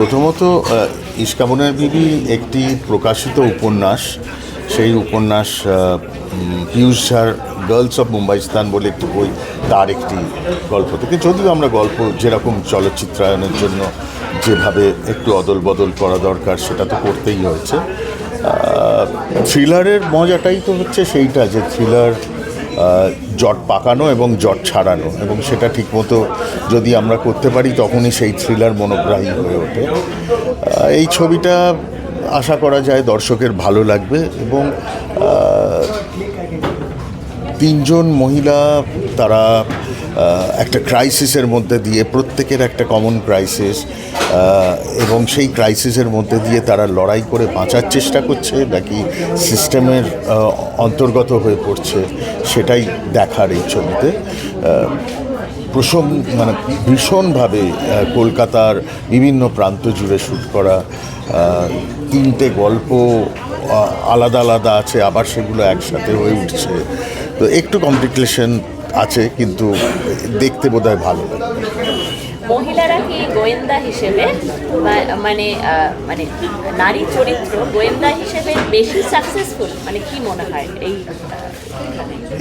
প্রথমত ইস্কাবনের বিবি একটি প্রকাশিত উপন্যাস। সেই উপন্যাস পীযূষ ঝার গার্লস অফ মুম্বাইস্তান বলে একটি বই, তার একটি গল্প থেকে, যদিও আমরা গল্প যেরকম চলচ্চিত্রায়নের জন্য যেভাবে একটু অদল বদল করা দরকার সেটা তো করতেই হয়েছে। থ্রিলারের মজাটাই তো হচ্ছে সেইটা, যে থ্রিলার জট পাকানো এবং জট ছাড়ানো, এবং সেটা ঠিকমতো যদি আমরা করতে পারি তখনই সেই থ্রিলার মনোগ্রাহী হয়ে ওঠে। এই ছবিটা আশা করা যায় দর্শকের ভালো লাগবে, এবং তিনজন মহিলা, তারা একটা ক্রাইসিসের মধ্যে দিয়ে, প্রত্যেকের একটা কমন ক্রাইসিস, এবং সেই ক্রাইসিসের মধ্যে দিয়ে তারা লড়াই করে বাঁচার চেষ্টা করছে নাকি সিস্টেমের অন্তর্গত হয়ে পড়ছে, সেটাই দেখার এই ছবিতে। ভীষণভাবে কলকাতার বিভিন্ন প্রান্ত জুড়ে শ্যুট করা, তিনটে গল্প আলাদা আলাদা আছে, আবার সেগুলো একসাথে হয়ে উঠছে, তো একটু কমপ্লিকেশন আছে, কিন্তু দেখতে বোধহয় ভালো লাগবে। মহিলারা কি গোয়েন্দা হিসেবে মানে মানে নারী চরিত্র গোয়েন্দা হিসেবে বেশি সাকসেসফুল, মানে কি মনে হয়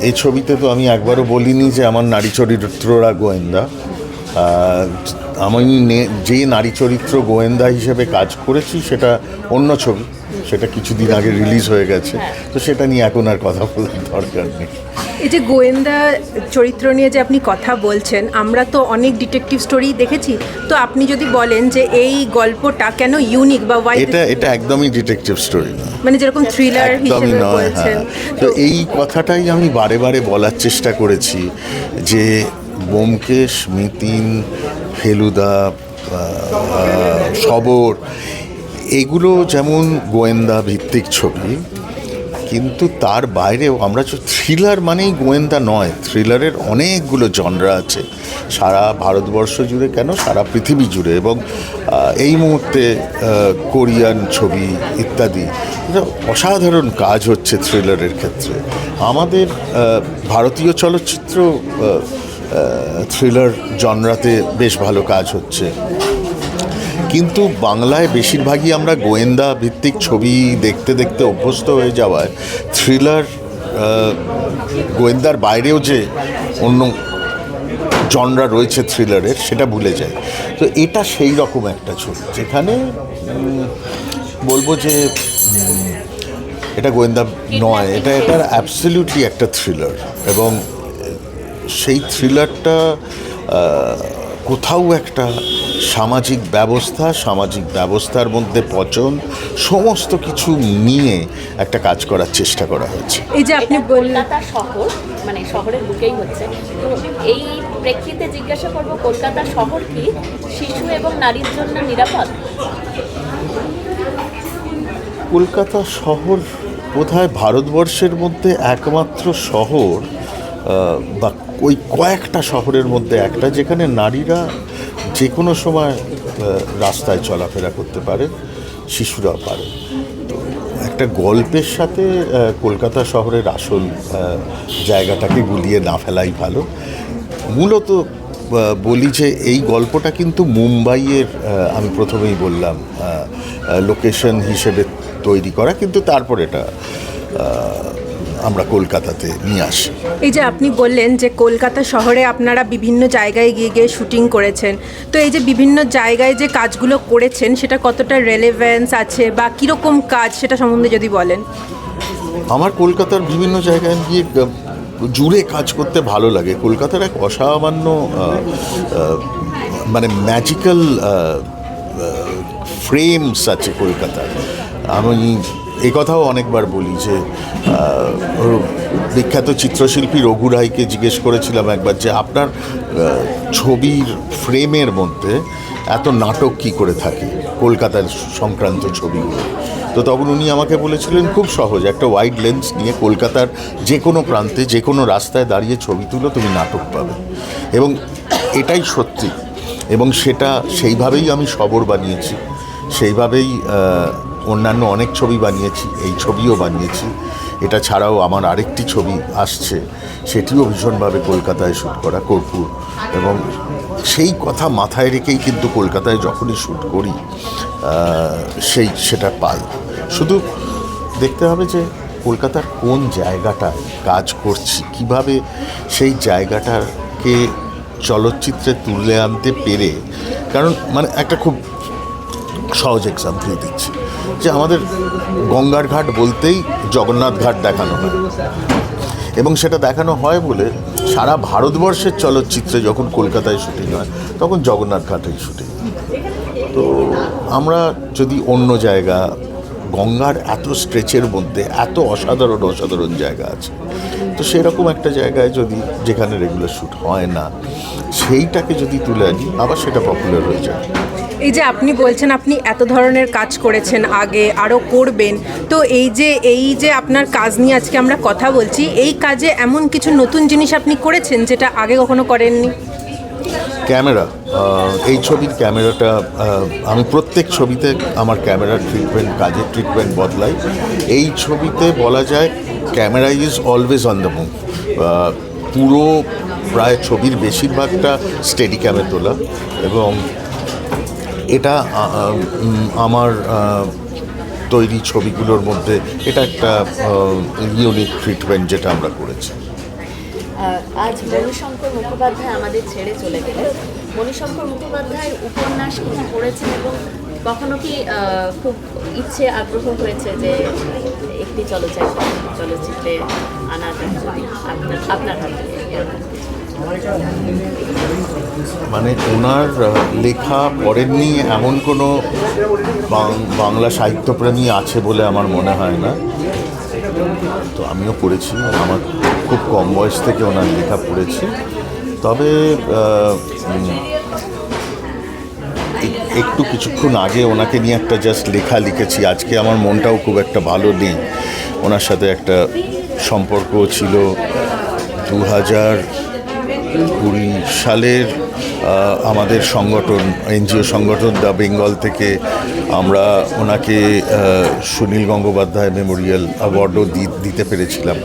এই ছবিতে? তো আমি একবারও বলিনি যে আমার নারী চরিত্ররা গোয়েন্দা। আমি যে নারী চরিত্র গোয়েন্দা হিসেবে কাজ করেছি সেটা অন্য ছবি, সেটা কিছুদিন আগে রিলিজ হয়ে গেছে, তো সেটা নিয়ে এখন আর কথা বলার দরকার নেই। এই যে গোয়েন্দা চরিত্র নিয়ে যে আপনি কথা বলছেন, আমরা তো অনেক ডিটেকটিভ স্টোরি দেখেছি, তো আপনি যদি বলেন যে এই গল্পটা কেন ইউনিক বা ওয়াই, এটা একদমই ডিটেকটিভ স্টোরি না, মানে যেরকম থ্রিলার হিসেবে বলছেন, তো এই কথাটাই আমি বারে বারে বলার চেষ্টা করেছি যে ব্যোমকেশ, মিতিন, ফেলুদা, সবর, এগুলো যেমন গোয়েন্দা ভিত্তিক ছবি, কিন্তু তার বাইরেও আমরা থ্রিলার মানেই গোয়েন্দা নয়, থ্রিলারের অনেকগুলো জনরা আছে সারা ভারতবর্ষ জুড়ে, কেন সারা পৃথিবী জুড়ে, এবং এই মুহূর্তে কোরিয়ান ছবি ইত্যাদি, অসাধারণ কাজ হচ্ছে থ্রিলারের ক্ষেত্রে। আমাদের ভারতীয় চলচ্চিত্র থ্রিলার জনরাতে বেশ ভালো কাজ হচ্ছে, কিন্তু বাংলায় বেশিরভাগই আমরা গোয়েন্দা ভিত্তিক ছবি দেখতে দেখতে অভ্যস্ত হয়ে যাওয়ায় থ্রিলার, গোয়েন্দার বাইরেও যে অন্য জনরা রয়েছে থ্রিলারের, সেটা ভুলে যায়। তো এটা সেই রকম একটা ছবি যেখানে বলবো যে এটা গোয়েন্দা নয়, এটার অ্যাবসলিউটলি একটা থ্রিলার, এবং সেই থ্রিলারটা কোথাও একটা সামাজিক ব্যবস্থার মধ্যে পচন, সমস্ত কিছু নিয়ে একটা কাজ করার চেষ্টা করা হয়েছে। এই যে আপনি কলকাতা শহর, মানে শহরের বুকেই হচ্ছে, তো এই প্রেক্ষিতে জিজ্ঞাসা করব, কলকাতা শহর কি শিশু এবং নারীর জন্য নিরাপদ? কলকাতা শহর বোধহয় ভারতবর্ষের মধ্যে একমাত্র শহর, বা ওই কয়েকটা শহরের মধ্যে একটা, যেখানে নারীরা যে কোনো সময় রাস্তায় চলাফেরা করতে পারে, শিশুরাও পারে। তো একটা গল্পের সাথে কলকাতা শহরের আসল জায়গাটাকে গুলিয়ে না ফেলাই ভালো। মূলত বলি যে এই গল্পটা কিন্তু মুম্বাইয়ের, আমি প্রথমেই বললাম, লোকেশন হিসেবে তৈরি করা, কিন্তু তারপর এটা আমরা কলকাতাতে নিয়ে আসি। এই যে আপনি বললেন যে কলকাতা শহরে আপনারা বিভিন্ন জায়গায় গিয়ে গিয়ে শুটিং করেছেন, তো এই যে বিভিন্ন জায়গায় যে কাজগুলো করেছেন সেটা কতটা রেলেভেন্স আছে বা কীরকম কাজ, সেটা সম্বন্ধে যদি বলেন। আমার কলকাতার বিভিন্ন জায়গায় গিয়ে জুড়ে কাজ করতে ভালো লাগে। কলকাতার এক অসামান্য মানে ম্যাজিক্যাল ফ্রেমস আছে কলকাতায়। আমি এই কথাও অনেকবার বলি যে বিখ্যাত চিত্রশিল্পী রঘু রায়কে জিজ্ঞেস করেছিলাম একবার যে আপনার ছবির ফ্রেমের মধ্যে এত নাটক কী করে থাকে কলকাতার সংক্রান্ত ছবিগুলো, তো তখন উনি আমাকে বলেছিলেন খুব সহজ, একটা ওয়াইড লেন্স নিয়ে কলকাতার যে কোনো প্রান্তে যে কোনো রাস্তায় দাঁড়িয়ে ছবি তুলো, তুমি নাটক পাবে। এবং এটাই সত্যি, এবং সেটা সেইভাবেই আমি সবর বানিয়েছি, সেইভাবেই অন্যান্য অনেক ছবি বানিয়েছি, এই ছবিও বানিয়েছি, এটা ছাড়াও আমার আরেকটি ছবি আসছে, সেটিও ভীষণভাবে কলকাতায় শ্যুট করা, কর্পূর। এবং সেই কথা মাথায় রেখেই কিন্তু কলকাতায় যখনই শ্যুট করি সেটা পাই। শুধু দেখতে হবে যে কলকাতার কোন জায়গাটায় কাজ করছি, কিভাবে সেই জায়গাটাকে চলচ্চিত্রে তুলে আনতে পেরে। কারণ মানে একটা খুব সহজ এক্সাম্পল দিচ্ছি, যে আমাদের গঙ্গার ঘাট বলতেই জগন্নাথ ঘাট দেখানো হয়, এবং সেটা দেখানো হয় বলে সারা ভারতবর্ষের চলচ্চিত্রে যখন কলকাতায় শুটিং হয় তখন জগন্নাথ ঘাটেই শুটিং। তো আমরা যদি অন্য জায়গা, গঙ্গার এত স্ট্রেচের মধ্যে এত অসাধারণ অসাধারণ জায়গা আছে, তো সেরকম একটা জায়গায় যদি, যেখানে রেগুলার শ্যুট হয় না, সেইটাকে যদি তুলে আনি, আবার সেটা পপুলার হয়ে যায়। এই যে আপনি বলছেন আপনি এত ধরনের কাজ করেছেন আগে, আরও করবেন, তো এই যে আপনার কাজ নিয়ে আজকে আমরা কথা বলছি, এই কাজে এমন কিছু নতুন জিনিস আপনি করেছেন যেটা আগে কখনো করেননি? ক্যামেরা, এই ছবির ক্যামেরাটা, আমি প্রত্যেক ছবিতে আমার ক্যামেরার ট্রিটমেন্ট, কাজের ট্রিটমেন্ট বদলাই। এই ছবিতে বলা যায় camera is always on the move. পুরো প্রায় ছবির বেশিরভাগটা স্টেডি ক্যামে তোলা, এবং এটা আমার তৈরি ছবিগুলোর মধ্যে এটা একটা ইউনিক ট্রিটমেন্ট যেটা আমরা করেছি। আজ মণিশঙ্কর মুখোপাধ্যায় আমাদের ছেড়ে চলে গেলেন। মণিশঙ্কর মুখোপাধ্যায়ের উপন্যাস কিছু পড়েছেন এবং কখনো কি খুব ইচ্ছে আগ্রহ হয়েছে যে একটি চলচ্চিত্রে আনার যদি আপনার হাতে? মানে ওনার লেখা পড়েননি এমন কোনো বাংলা সাহিত্যপ্রেমী আছে বলে আমার মনে হয় না। তো আমিও পড়েছি, আমার খুব কম বয়স থেকে ওনার লেখা পড়েছি। তবে একটু কিছুক্ষণ আগে ওনাকে নিয়ে একটা জাস্ট লেখা লিখেছি। আজকে আমার মনটাও খুব একটা ভালো নেই। ওনার সাথে একটা সম্পর্ক ছিল 2020 সালের আমাদের সংগঠন, এনজিও সংগঠন দ্য বেঙ্গল থেকে আমরা ওনাকে সুনীল গঙ্গোপাধ্যায় মেমোরিয়াল অ্যাওয়ার্ডও দিতে পেরেছিলাম।